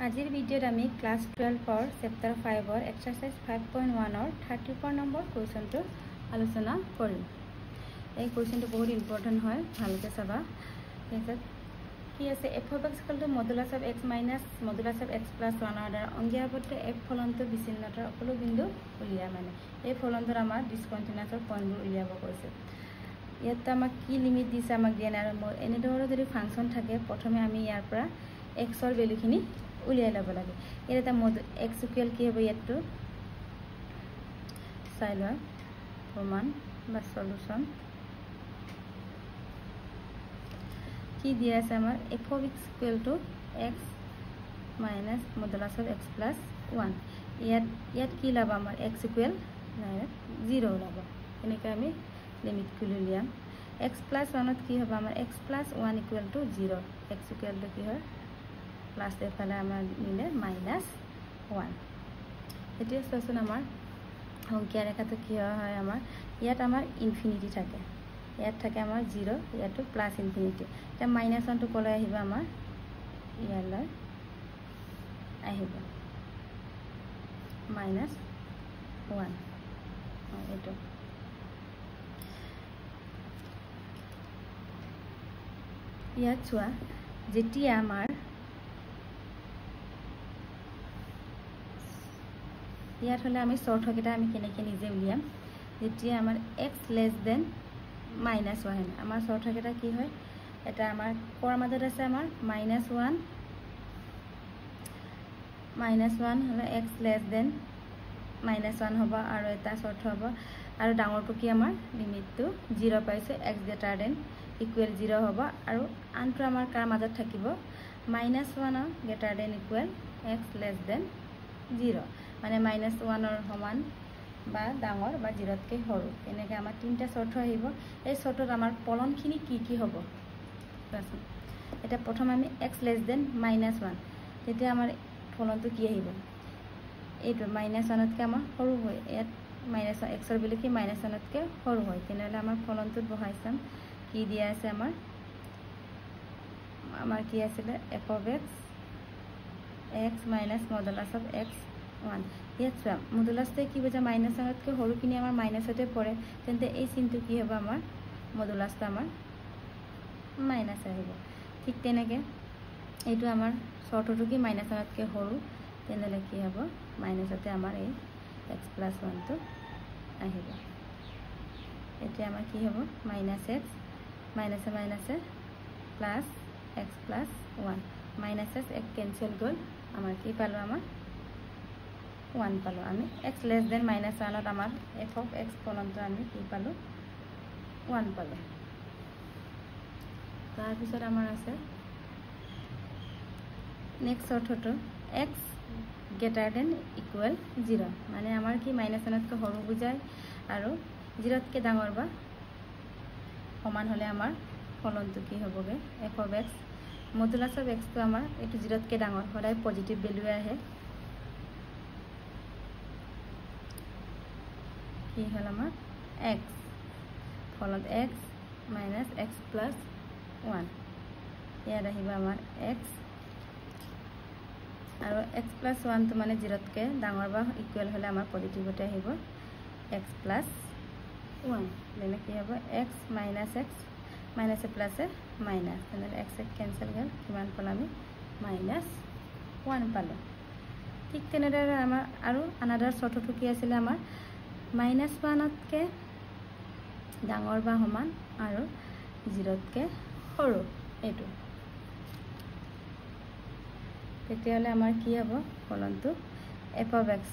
আজিৰ ভিডিঅ'ত আমি ক্লাছ 12 চেপ্টাৰ 5 এক্সাৰসাইজ 5.1 34 নম্বৰ কুৱেশ্যনটো আলোচনা কৰিম। এই কুৱেশ্যনটো বহুত ইম্পৰ্টেণ্ট হয়, ভালকৈ চাবা। তাৰপিছত কি আছে, f of x equal to modulus of x minus modulus of x plus 1 দ্বাৰা অংগীয়াবদ্ধ f ফলনটো বিচ্ছিন্নতাৰ সকলো বিন্দু উলিয়া। মানে এই ফলনটোৰ আমাৰ ডিসকণ্টিনিউয়াছৰ পইণ্টবোৰ উলিয়াব কৈছে। ইয়াত আমাক কি লিমিট দিছে আমাক দিয়া নাই। আৰু এনেদৰে যদি ফাংচন থাকে প্ৰথমে আমি ইয়াৰ পৰা xৰ ভ্যালুখিনি উলিয়াই ল'ব লাগে। ইয়াত এটা x ইকুৱেল কি হ'ব, ইয়াতটো চাই লোৱা প্ৰমাণ বা সলিউশন কি দিয়া আছে আমাৰ f of x equal to x minus modulus of x plus 1। ইয়াত কি লাভ আমাৰ x ইকুৱেল 0 লাভ। এনেকৈ আমি লিমিট খুলি উলিয়াম। x plus 1 কি হ'ব আমাৰ x plus 1 equal to 0। x equal to কি হয় প্লাস এফালে আমাৰ নিলে -1। এতিয়া চোৱাচোন আমাৰ সংখ্যা ৰেখাটো কি হয়, আমাৰ ইয়াত আমাৰ ইনফিনিটি থাকে, ইয়াত থাকে আমাৰ 0, ইয়াতো প্লাস ইনফিনিটি। এতিয়া -1টো ক'লৈ আহিব, আমাৰ ইয়ালৈ আহিব -1 এইটো। ইয়াত চোৱা, যেতিয়া আমাৰ ইয়াত হলে আমি শৰ্ট হকেটা আমি কেনেকৈ নিজে উলিয়াম। যেতিয়া আমাৰ x লেস দেন -1 আমাৰ শৰ্ট হকেটা কি হয়, এটা আমাৰ কোৰ মাজত আছে আমাৰ -1 হলে x লেস দেন -1 হ'ব, আৰু এটা শৰ্ট হ'ব। আৰু ডাঙৰটো কি আমাৰ লিমিটটো 0 পাইছে, x গ্ৰেটাৰ দেন ইকুৱেল 0 হ'ব। আৰু আনটো আমাৰ কাৰ মাজত থাকিব, -1 greater than equal x less than 0, মানে -1 সমান বা ডাঙৰ বা 0তকৈ সৰু। এনেকৈ আমাৰ তিনিটা শৰ্ত আহিব। এই শৰ্তত আমাৰ ফলনখিনি কি হ'ব চোৱাচোন। এতিয়া প্ৰথম আমি x লেস দেন -1, তেতিয়া আমাৰ ফলনটো কি আহিব, এইটো -1তকৈ আমাৰ সৰু হয়। ইয়াত xৰ ভ্যালু কি -1তকৈ সৰু হয়, তেনেহ'লে আমাৰ ফলনটোত বহাই চাম কি দিয়া আছে। আমাৰ কি আছিলে f of x minus modulus of x 1। ইয়াত চোৱা মডুলাছটো কি বুজা, -1তকৈ সৰুখিনি আমাৰ মাইনাছতে পৰে, তেন্তে এই চিনটো কি হ'ব, আমাৰ মডুলাছটো আমাৰ মাইনাছ আহিব। ঠিক তেনেকৈ এইটো আমাৰ শৰ্টটো কি -1তকৈ সৰু, তেনেহ'লে কি হ'ব মাইনাছতে আমাৰ এই x plus 1টো আহিব। এতিয়া আমাৰ কি হ'ব -x মাইনাছে মাইনাছে plus x plus 1 minus x cancel গ'ল, আমাৰ কি পালোঁ, আমাৰ 1 পালোঁ। আমি x লেস দেন -1ত আমাৰ f of x ফলনটো আমি কি পালোঁ, 1 পালোঁ। তাৰপিছত আমাৰ আছে নেক্সট অৰ্থটো x গ্ৰেটাৰ দেন ইকুৱেল 0, মানে আমাৰ কি -1তকৈ সৰু বুজায়, আৰু 0তকৈ ডাঙৰ বা সমান হ'লে আমাৰ ফলনটো কি হ'বগে, f of x modulus of xটো আমাৰ এইটো 0তকৈ ডাঙৰ, সদায় পজিটিভ ভ্যালু আহে। কি হ'ল আমাৰ x ফলত x minus x plus 1, ইয়াত আহিব আমাৰ x, আৰু x plus 1টো মানে 0তকৈ ডাঙৰ বা ইকুৱেল হ'লে আমাৰ পজিটিভতে আহিব x plus 1। তেনে কি হ'ব x minus x মাইনাছে প্লাছে মাইনাছ, তেনেহ'লে x কেনসেল গ'ল, কিমান পালোঁ আমি -1 পালোঁ। ঠিক তেনেদৰে আমাৰ আৰু আনাদাৰ শৰ্তটো কি আছিলে, আমাৰ -1তকৈ ডাঙৰ বা সমান আৰু 0তকৈ সৰু এইটো। তেতিয়াহ'লে আমাৰ কি হ'ব ফলনটো f of x।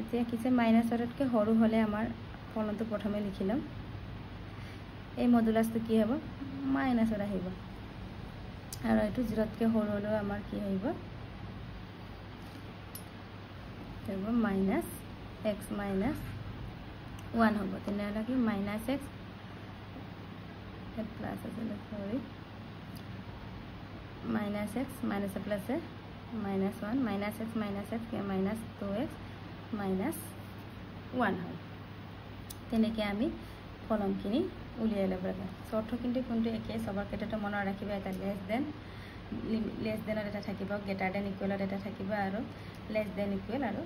এতিয়া কিছে -1তকৈ সৰু হ'লে আমাৰ ফলনটো প্ৰথমে লিখি ল'ম। এই মডুলাছটো কি হ'ব মাইনাছত আহিব, আৰু এইটো 0তকৈ সৰু হ'লেও আমাৰ কি আহিব, -x minus 1 হ'ব। তেনেহ'লে কি -x প্লাছ আছিলে, সৰি -x মাইনাছে প্লাছে -1 -x -2x -1 হয়। তেনেকৈ আমি ফলনখিনি উলিয়াই ল'ব লাগে। শর্ত কিন্তু কোনটো একে, সবৰ ক্ষেত্ৰতে মনত ৰাখিবা, এটা লেস দেন লেছ দেনত এটা থাকিব, গ্ৰেটাৰ দেন ইকুৱেলত এটা থাকিব, আৰু লেছ দেন ইকুৱেল আৰু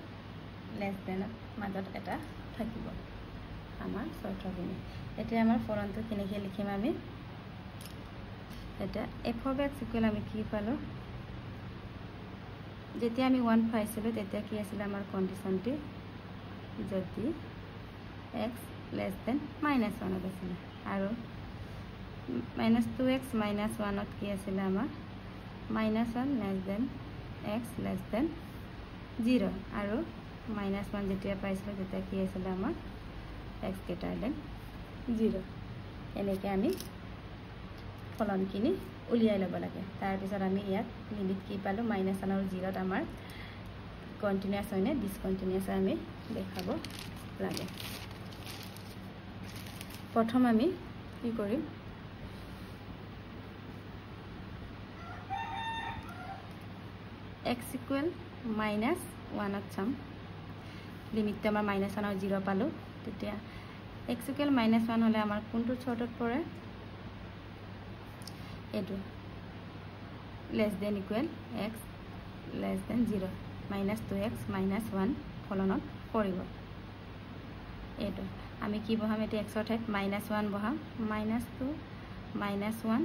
লেছ দেনৰ মাজত এটা থাকিব আমাৰ চৰ্তখিনি। এতিয়া আমাৰ ফলনটো কেনেকৈ লিখিম আমি, এতিয়া এফ অফ এক্স ইকুৱেল আমি কি পালোঁ, যেতিয়া আমি 1 পাইছিলোঁ তেতিয়া কি আছিলে আমাৰ কণ্ডিশ্যনটি, যদি এক্স লেছ দেন -1ত আছিলে, আৰু -2x -1ত কি আছিলে আমাৰ -1 less than x less than 0, আৰু -1 যেতিয়া পাইছিলোঁ তেতিয়া কি আছিলে আমাৰ এক্স গ্ৰেটাৰ দেন 0। এনেকৈ আমি ফলনখিনি উলিয়াই ল'ব লাগে। তাৰপিছত আমি ইয়াত লিমিট কি পালোঁ, -1 আৰু 0ত আমাৰ কণ্টিনিউৱাছ হয় নে ডিছকণ্টিনিউৱাছ আমি দেখাব লাগে। প্ৰথম আমি কি কৰিম, এক্স ইকুৱেল -1ত চাম, লিমিটটো আমাৰ -1 আৰু 0 পালোঁ। তেতিয়া এক্স ইকুৱেল -1 হ'লে আমাৰ কোনটো চৰ্টত পৰে, এইটো less than equal x less than 0, -2x -1 ফলনত পৰিব। এইটো আমি কি বহাম, এতিয়া এক্সৰ ঠাইত -1 বহাম, -2 -1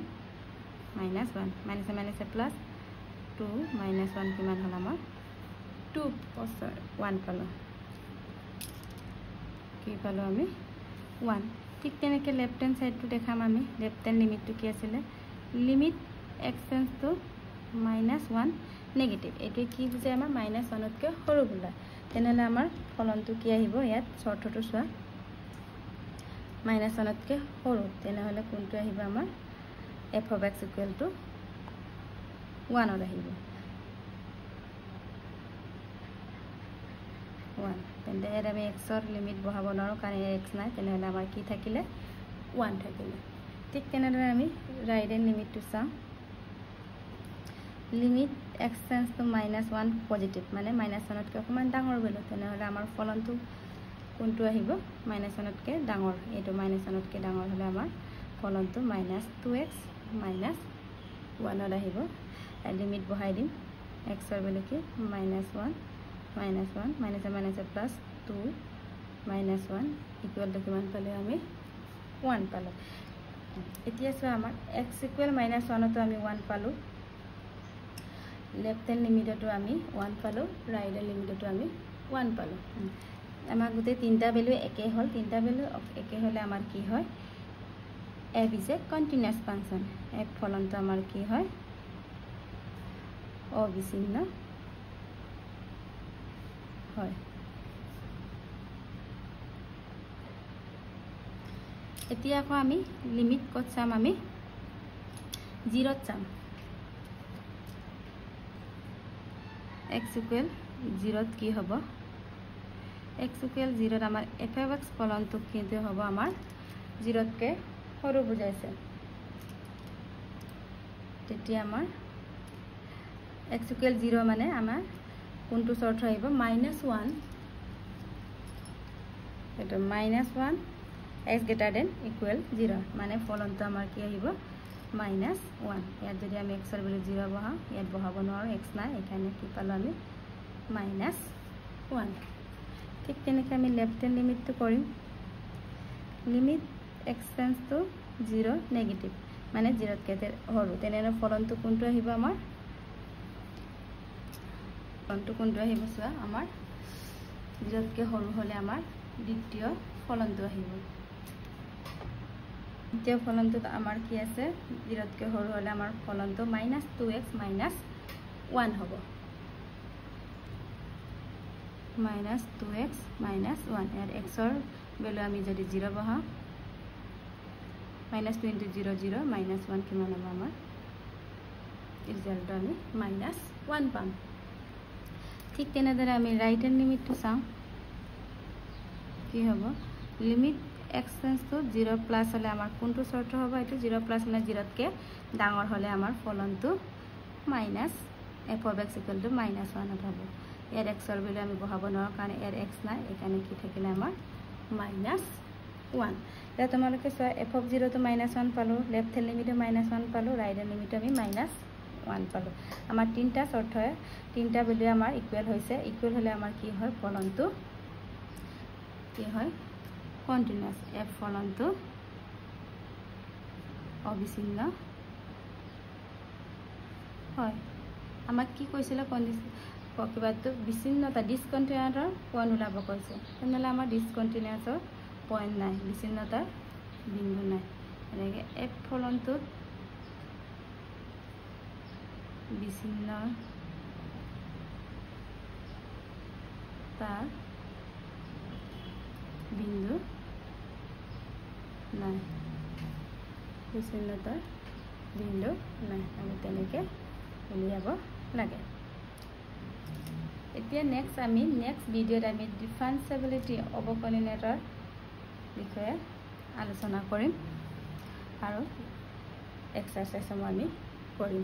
-1 মাইনাছে প্লাছ 2 -1 কিমান হ'ল আমাৰ 2 1 পালোঁ, কি পালোঁ আমি 1। ঠিক তেনেকৈ লেফ্ট হেণ্ড ছাইডটো দেখাম আমি, লেফ্ট হেণ্ড লিমিটটো কি আছিলে, limit x tends to -1 negative, এইটোৱে কি বুজায় আমাৰ -1তকৈ সৰু বোলা। তেনেহ'লে আমাৰ ফলনটো কি আহিব, ইয়াত চৰ্তটো চোৱা, -1তকৈ সৰু, তেনেহ'লে কোনটো আহিব আমাৰ f of x equal to 1ত আহিব 1। তেন্তে ইয়াত আমি এক্সৰ লিমিট বহাব নোৱাৰোঁ কাৰণ ইয়াৰ এক্স নাই, তেনেহ'লে আমাৰ কি থাকিলে 1 থাকিলে। ঠিক তেনেদৰে আমি ৰাইট হেণ্ড লিমিটটো চাওঁ, limit x tends to -1 positive, মানে -1তকৈ অকণমান ডাঙৰ ভেলু, তেনেহ'লে আমাৰ ফলনটো কোনটো আহিব, -1তকৈ ডাঙৰ, এইটো -1তকৈ ডাঙৰ হ'লে আমাৰ ফলনটো -2x -1ত আহিব। লিমিট বহাই দিম, এক্সৰ ভেলু কি -1 -1 মাইনাছে প্লাছ 2 -1 ইকুৱেলটো কিমান পালোঁ আমি 1 পালোঁ। এতিয়া চোৱা আমাৰ এক্স ইকুৱেল -1তো আমি 1 পালোঁ, লেফ্ট হেণ্ড লিমিটতো আমি 1 পালোঁ, ৰাইট হেণ্ড লিমিটতো আমি 1 পালোঁ। আমাৰ গোটেই তিনিটা ভেলু একেই হ'ল, তিনিটা ভেলু একে হ'লে আমাৰ কি হয়, f is a continuous function, f ফলনটো আমাৰ কি হয় অবিচ্ছিন্ন হয়। এতিয়া আকৌ আমি লিমিট ক'ত চাম, আমি 0ত চাম, এক্স ইকুৱেল 0ত কি হ'ব, এক্স ইকুৱেল 0ত আমাৰ এফ অফ এক্স ফলনটো কিন্তু হ'ব আমাৰ 0তকৈ সৰু বুজাইছে। তেতিয়া আমাৰ এক্স ইকুৱেল 0 মানে আমাৰ কোনটো চৰ্ত আহিব, -1, এইটো -1 এক্স গ্ৰেটাৰ দেন ইকুৱেল 0, মানে ফলনটো আমাৰ কি আহিব -1। ইয়াত যদি আমি এক্সৰ ভেলু 0 বহাওঁ, ইয়াত বহাব নোৱাৰোঁ, এক্স নাই, এইকাৰণে কি পালোঁ আমি -1। ঠিক তেনেকৈ আমি লেফ্ট হেণ্ড লিমিটটো কৰিম, limit x tends to 0 negative, মানে 0তকৈ সৰু, তেনেহ'লে ফলনটো কোনটো আহিব, আমাৰ ফলনটো কোনটো আহিব চোৱা, আমাৰ 0তকৈ সৰু হ'লে আমাৰ দ্বিতীয় ফলনটো আহিব। দ্বিতীয় ফলনটোত আমাৰ কি আছে, 0তকৈ সৰু হ'লে আমাৰ ফলনটো -2x -1 হ'ব, -2x -1। ইয়াত এক্সৰ ভেলু আমি যদি 0 বহাওঁ, -2 × 0 0 -1 কিমান হ'ব, আমাৰ ৰিজাল্টটো আমি -1 পাম। ঠিক তেনেদৰে আমি ৰাইট হেণ্ড লিমিটটো চাওঁ, কি হ'ব, limit x tends to 0 plus হ'লে আমাৰ কোনটো চৰ্ত হ'ব, এইটো 0 প্লাছ মানে 0তকৈ ডাঙৰ হ'লে আমাৰ ফলনটো f of x equal to -1ত হ'ব। ইয়াত এক্সৰ ভেলু আমি বহাব নোৱাৰোঁ কাৰণ ইয়াত এক্স নাই, এইকাৰণে কি থাকিলে আমাৰ -1। এতিয়া তোমালোকে চোৱা, এফ অফ 0 টো -1 পালোঁ, লেফ্ট হেণ্ড লিমিটো -1 পালোঁ, ৰাইট হেণ্ড লিমিটো আমি 1 পালো আমাৰ তিনটা শৰ্তয়ে তিনটা ভ্যালু আমাৰ ইকুৱেল হৈছে ইকুৱেল হলে আমাৰ কি হয় ফলনটো কি হয় কন্টিনিউয়াস f ফলনটো অবিচ্ছিন্ন হয় আমাক কি কৈছিল কন্ডিশন কিবাটো বিচ্ছিন্নতা ডিসকন্টিনিউয়াছৰ পইণ্ট ওলাব কৈছে তেনেহলে আমাৰ ডিসকন্টিনিউয়াছৰ পইণ্ট নাই বিচ্ছিন্নতাৰ বিন্দু নাই এনেকৈ f ফলনটো বিচ্ছিন্ন তাৰ বিন্দু নাই বিচ্ছিন্নতাৰ বিন্দু নাই আমি তেনেকৈ উলিয়াব লাগে এতিয়া নেক্সট আমি নেক্সট ভিডিঅ'ত আমি ডিফাৰেন্সিয়েবিলিটি অৱকলনীয়তাৰ বিষয়ে আলোচনা কৰিম আৰু এক্সাৰসাইজসমূহ আমি কৰিম